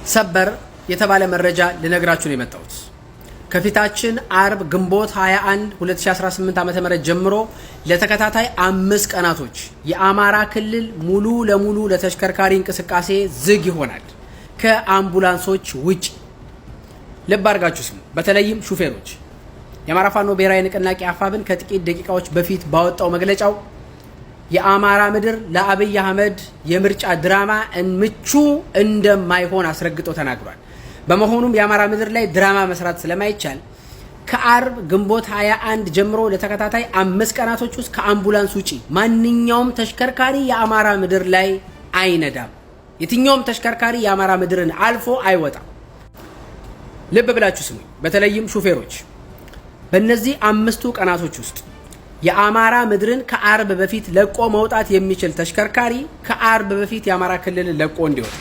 ሰበር የተባለ መረጃ ልነግራችሁ ነው የመጣሁት። ከፊታችን አርብ ግንቦት 21 2018 ዓ.ም ጀምሮ ለተከታታይ 5 ቀናቶች የአማራ ክልል ሙሉ ለሙሉ ለተሽከርካሪ እንቅስቃሴ ዝግ ይሆናል ከአምቡላንሶች ውጭ። ልብ አድርጋችሁ ስሙ። በተለይም ሹፌሮች። የአማራ ፋኖ ብሔራዊ ንቅናቄ አፋብን ከጥቂት ደቂቃዎች በፊት ባወጣው መግለጫው የአማራ ምድር ለአብይ አህመድ የምርጫ ድራማ ምቹ እንደማይሆን አስረግጦ ተናግሯል። በመሆኑም የአማራ ምድር ላይ ድራማ መስራት ስለማይቻል ከአርብ ግንቦት 21 ጀምሮ ለተከታታይ 5 ቀናቶች ውስጥ ከአምቡላንስ ውጪ ማንኛውም ተሽከርካሪ የአማራ ምድር ላይ አይነዳም። የትኛውም ተሽከርካሪ የአማራ ምድርን አልፎ አይወጣም። ልብ ብላችሁ ስሙ። በተለይም ሹፌሮች በእነዚህ 5 ቀናቶች ውስጥ የአማራ ምድርን ከአርብ በፊት ለቆ መውጣት የሚችል ተሽከርካሪ ከአርብ በፊት የአማራ ክልልን ለቆ እንዲወጣ፣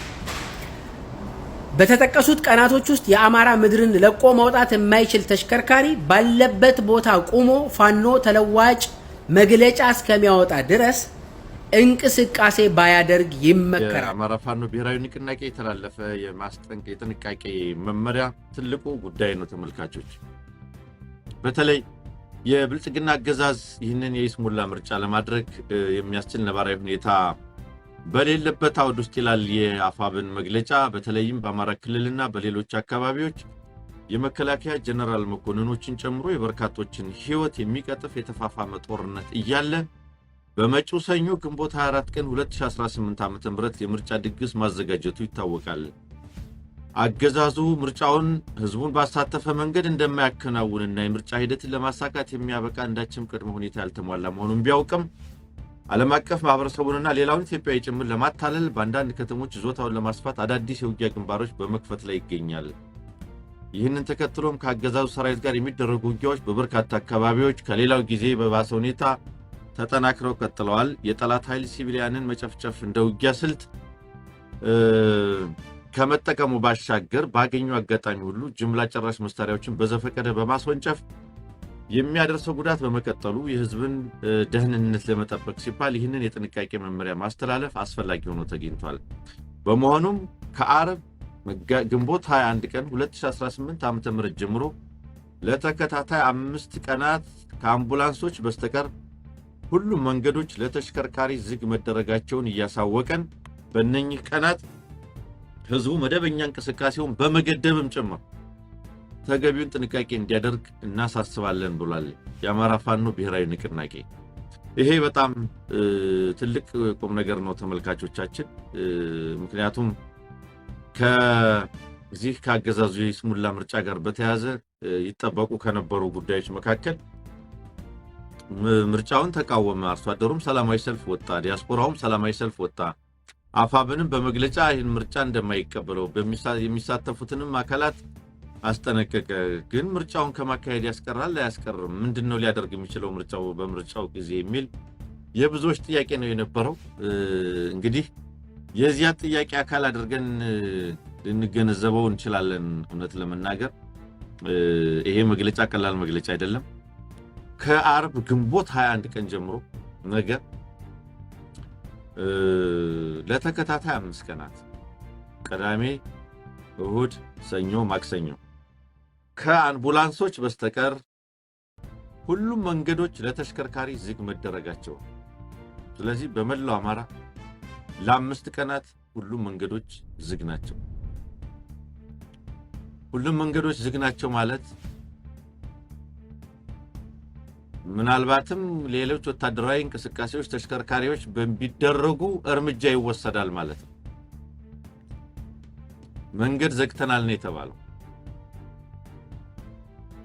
በተጠቀሱት ቀናቶች ውስጥ የአማራ ምድርን ለቆ መውጣት የማይችል ተሽከርካሪ ባለበት ቦታ ቆሞ ፋኖ ተለዋጭ መግለጫ እስከሚያወጣ ድረስ እንቅስቃሴ ባያደርግ ይመከራል። የአማራ ፋኖ ብሔራዊ ንቅናቄ የተላለፈ የማስጠንቀቂያ የጥንቃቄ መመሪያ ትልቁ ጉዳይ ነው። ተመልካቾች በተለይ የብልጽግና አገዛዝ ይህንን የይስሙላ ምርጫ ለማድረግ የሚያስችል ነባራዊ ሁኔታ በሌለበት አውድ ውስጥ ይላል የአፋብን መግለጫ። በተለይም በአማራ ክልልና በሌሎች አካባቢዎች የመከላከያ ጀነራል መኮንኖችን ጨምሮ የበርካቶችን ሕይወት የሚቀጥፍ የተፋፋመ ጦርነት እያለ በመጪው ሰኞ ግንቦት 24 ቀን 2018 ዓ.ም የምርጫ ድግስ ማዘጋጀቱ ይታወቃል። አገዛዙ ምርጫውን ህዝቡን ባሳተፈ መንገድ እንደማያከናውንና የምርጫ ሂደትን ለማሳካት የሚያበቃ አንዳችም ቅድመ ሁኔታ ያልተሟላ መሆኑን ቢያውቅም ዓለም አቀፍ ማህበረሰቡንና ሌላውን ኢትዮጵያዊ ጭምር ለማታለል በአንዳንድ ከተሞች ይዞታውን ለማስፋት አዳዲስ የውጊያ ግንባሮች በመክፈት ላይ ይገኛል። ይህንን ተከትሎም ከአገዛዙ ሰራዊት ጋር የሚደረጉ ውጊያዎች በበርካታ አካባቢዎች ከሌላው ጊዜ በባሰ ሁኔታ ተጠናክረው ቀጥለዋል። የጠላት ኃይል ሲቪሊያንን መጨፍጨፍ እንደ ውጊያ ስልት ከመጠቀሙ ባሻገር ባገኙ አጋጣሚ ሁሉ ጅምላ ጨራሽ መሳሪያዎችን በዘፈቀደ በማስወንጨፍ የሚያደርሰው ጉዳት በመቀጠሉ የህዝብን ደህንነት ለመጠበቅ ሲባል ይህንን የጥንቃቄ መመሪያ ማስተላለፍ አስፈላጊ ሆኖ ተገኝቷል። በመሆኑም ከአርብ ግንቦት 21 ቀን 2018 ዓ.ም ጀምሮ ለተከታታይ 5 ቀናት ከአምቡላንሶች በስተቀር ሁሉም መንገዶች ለተሽከርካሪ ዝግ መደረጋቸውን እያሳወቀን በእነኚህ ቀናት ህዝቡ መደበኛ እንቅስቃሴውን በመገደብም ጭምር ተገቢውን ጥንቃቄ እንዲያደርግ እናሳስባለን ብሏል የአማራ ፋኖ ብሔራዊ ንቅናቄ። ይሄ በጣም ትልቅ ቁም ነገር ነው ተመልካቾቻችን። ምክንያቱም ከዚህ ከአገዛዙ የይስሙላ ምርጫ ጋር በተያያዘ ይጠበቁ ከነበሩ ጉዳዮች መካከል ምርጫውን ተቃወመ፣ አርሶ አደሩም ሰላማዊ ሰልፍ ወጣ፣ ዲያስፖራውም ሰላማዊ ሰልፍ ወጣ። አፋብንም በመግለጫ ይህን ምርጫ እንደማይቀበለው የሚሳተፉትንም አካላት አስጠነቀቀ። ግን ምርጫውን ከማካሄድ ያስቀራል አያስቀርም? ምንድነው ሊያደርግ የሚችለው ምርጫው በምርጫው ጊዜ የሚል የብዙዎች ጥያቄ ነው የነበረው። እንግዲህ የዚያ ጥያቄ አካል አድርገን ልንገነዘበው እንችላለን። እውነት ለመናገር ይሄ መግለጫ ቀላል መግለጫ አይደለም። ከአርብ ግንቦት 21 ቀን ጀምሮ ነገ ለተከታታይ 5 ቀናት ቅዳሜ፣ እሁድ፣ ሰኞ፣ ማክሰኞ ከአምቡላንሶች በስተቀር ሁሉም መንገዶች ለተሽከርካሪ ዝግ መደረጋቸው። ስለዚህ በመላው አማራ ለ5 ቀናት ሁሉም መንገዶች ዝግ ናቸው። ሁሉም መንገዶች ዝግ ናቸው ማለት ምናልባትም ሌሎች ወታደራዊ እንቅስቃሴዎች ተሽከርካሪዎች በሚደረጉ እርምጃ ይወሰዳል ማለት ነው። መንገድ ዘግተናል ነው የተባለው።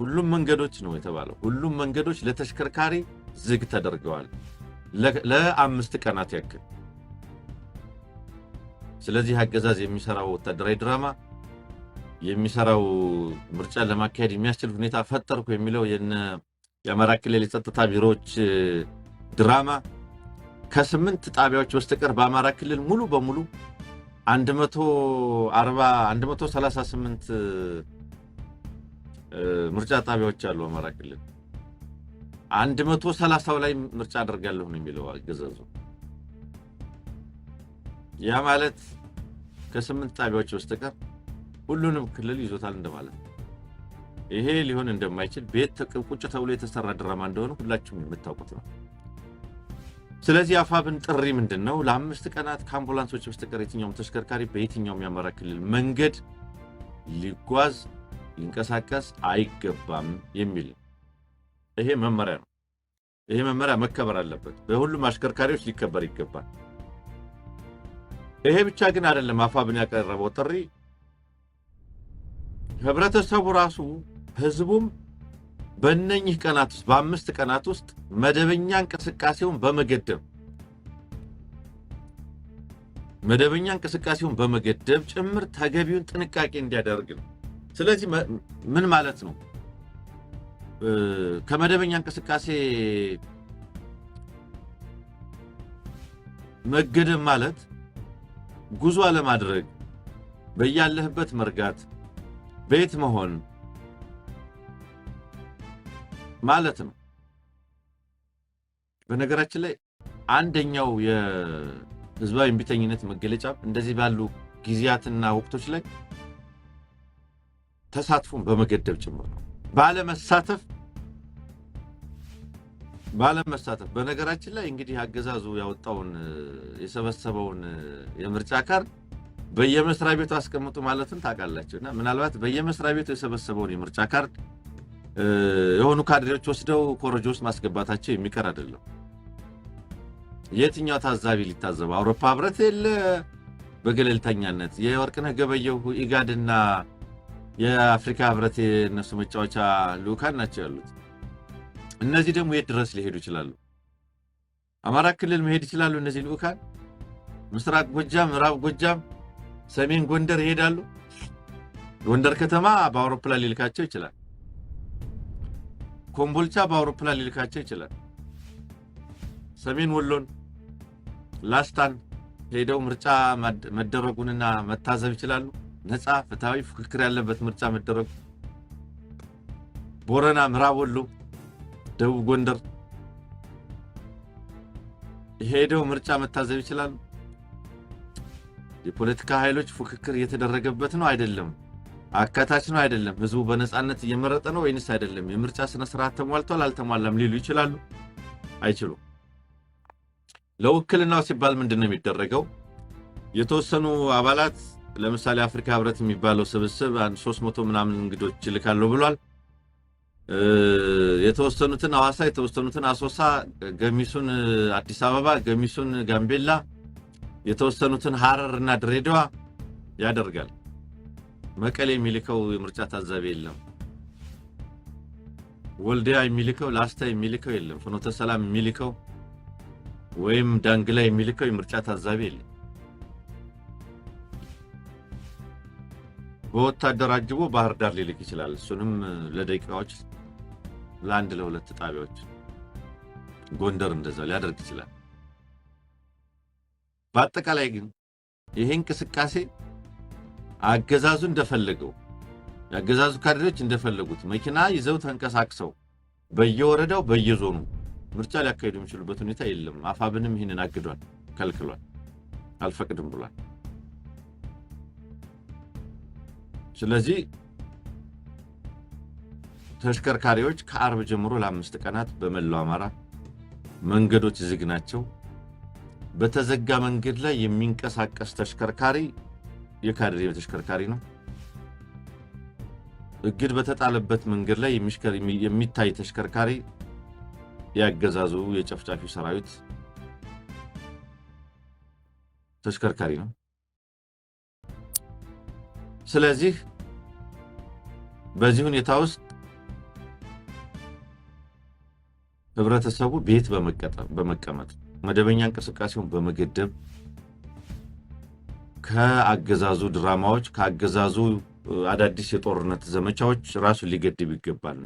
ሁሉም መንገዶች ነው የተባለው። ሁሉም መንገዶች ለተሽከርካሪ ዝግ ተደርገዋል ለ5 ቀናት ያክል። ስለዚህ አገዛዝ የሚሰራው ወታደራዊ ድራማ የሚሰራው ምርጫ ለማካሄድ የሚያስችል ሁኔታ ፈጠርኩ የሚለው የአማራ ክልል የጸጥታ ቢሮዎች ድራማ ከ8 ጣቢያዎች በስተቀር በአማራ ክልል ሙሉ በሙሉ 138 ምርጫ ጣቢያዎች አሉ። አማራ ክልል 130 ላይ ምርጫ አደርጋለሁ ነው የሚለው አገዛዙ። ያ ማለት ከ8 ጣቢያዎች በስተቀር ሁሉንም ክልል ይዞታል እንደማለት ነው። ይሄ ሊሆን እንደማይችል ቤት ቁጭ ተብሎ የተሰራ ድራማ እንደሆነ ሁላችሁም የምታውቁት ነው። ስለዚህ አፋብን ጥሪ ምንድነው? ለ5 ቀናት ከአምቡላንሶች በስተቀር የትኛውም ተሽከርካሪ በየትኛውም የአማራ ክልል መንገድ ሊጓዝ ሊንቀሳቀስ አይገባም የሚል ይሄ መመሪያ ነው። ይሄ መመሪያ መከበር አለበት። በሁሉም አሽከርካሪዎች ሊከበር ይገባል። ይሄ ብቻ ግን አይደለም። አፋብን ያቀረበው ጥሪ ህብረተሰቡ ራሱ ህዝቡም በእነኚህ ቀናት ውስጥ በ5 ቀናት ውስጥ መደበኛ እንቅስቃሴውን በመገደብ ጭምር ተገቢውን ጥንቃቄ እንዲያደርግ ነው። ስለዚህ ምን ማለት ነው? ከመደበኛ እንቅስቃሴ መገደብ ማለት ጉዞ አለማድረግ፣ በያለህበት መርጋት፣ ቤት መሆን ማለት ነው። በነገራችን ላይ አንደኛው የህዝባዊ እምቢተኝነት መገለጫ እንደዚህ ባሉ ጊዜያትና ወቅቶች ላይ ተሳትፎን በመገደብ ጭምር ነው። ባለመሳተፍ በነገራችን ላይ እንግዲህ አገዛዙ ያወጣውን የሰበሰበውን የምርጫ ካርድ በየመስሪያ ቤቱ አስቀምጡ ማለትን ታውቃላችሁና ምናልባት በየመስሪያ ቤቱ የሰበሰበውን የምርጫ ካርድ የሆኑ ካድሬዎች ወስደው ኮረጆ ውስጥ ማስገባታቸው የሚቀር አይደለም። የትኛው ታዛቢ ሊታዘብ? አውሮፓ ህብረት የለ በገለልተኛነት የወርቅነህ ገበየሁ ኢጋድና የአፍሪካ ህብረት የነሱ መጫወቻ ልኡካን ናቸው ያሉት። እነዚህ ደግሞ የት ድረስ ሊሄዱ ይችላሉ? አማራ ክልል መሄድ ይችላሉ እነዚህ ልኡካን? ምስራቅ ጎጃም፣ ምዕራብ ጎጃም፣ ሰሜን ጎንደር ይሄዳሉ? ጎንደር ከተማ በአውሮፕላን ሊልካቸው ይችላል። ኮምቦልቻ በአውሮፕላን ሊልካቸው ይችላል። ሰሜን ወሎን፣ ላስታን ሄደው ምርጫ መደረጉንና መታዘብ ይችላሉ። ነፃ ፍትሃዊ ፍክክር ያለበት ምርጫ መደረጉ። ቦረና፣ ምዕራብ ወሎ፣ ደቡብ ጎንደር ሄደው ምርጫ መታዘብ ይችላሉ። የፖለቲካ ኃይሎች ፍክክር እየተደረገበት ነው አይደለም? አካታች ነው አይደለም? ህዝቡ በነፃነት እየመረጠ ነው ወይንስ አይደለም? የምርጫ ስነ ስርዓት ተሟልቷል አልተሟላም ሊሉ ይችላሉ? አይችሉም። ለውክልናው ሲባል ምንድነው የሚደረገው? የተወሰኑ አባላት ለምሳሌ አፍሪካ ህብረት የሚባለው ስብስብ 300 ምናምን እንግዶች ይልካሉ ብሏል። የተወሰኑትን ሐዋሳ፣ የተወሰኑትን አሶሳ፣ ገሚሱን አዲስ አበባ፣ ገሚሱን ጋምቤላ፣ የተወሰኑትን ሐረር እና ድሬዳዋ ያደርጋል። መቀሌ የሚልከው የምርጫ ታዛቢ የለም። ወልዲያ የሚልከው፣ ላስታ የሚልከው የለም። ፍኖተ ሰላም የሚልከው ወይም ዳንግላ የሚልከው የምርጫ ታዛቢ የለም። በወታደር አጅቦ ባህር ዳር ሊልክ ይችላል። እሱንም ለደቂቃዎች ለአንድ ለሁለት ጣቢያዎች። ጎንደር እንደዛ ሊያደርግ ይችላል። በአጠቃላይ ግን ይሄ እንቅስቃሴ አገዛዙ እንደፈለገው ያገዛዙ ካድሬዎች እንደፈለጉት መኪና ይዘው ተንቀሳቅሰው በየወረዳው በየዞኑ ምርጫ ሊያካሂዱ የሚችሉበት ሁኔታ የለም። አፋብንም ይሄንን አግዷል፣ ከልክሏል፣ አልፈቅድም ብሏል። ስለዚህ ተሽከርካሪዎች ከአርብ ጀምሮ ለ5 ቀናት በመላው አማራ መንገዶች ዝግ ናቸው። በተዘጋ መንገድ ላይ የሚንቀሳቀስ ተሽከርካሪ የካድሬ ተሽከርካሪ ነው። እግድ በተጣለበት መንገድ ላይ የሚታይ ተሽከርካሪ ያገዛዙ የጨፍጫፊው ሰራዊት ተሽከርካሪ ነው። ስለዚህ በዚህ ሁኔታ ውስጥ ህብረተሰቡ ቤት በመቀመጥ መደበኛ እንቅስቃሴውን በመገደብ ከአገዛዙ ድራማዎች ከአገዛዙ አዳዲስ የጦርነት ዘመቻዎች ራሱን ሊገድብ ይገባል።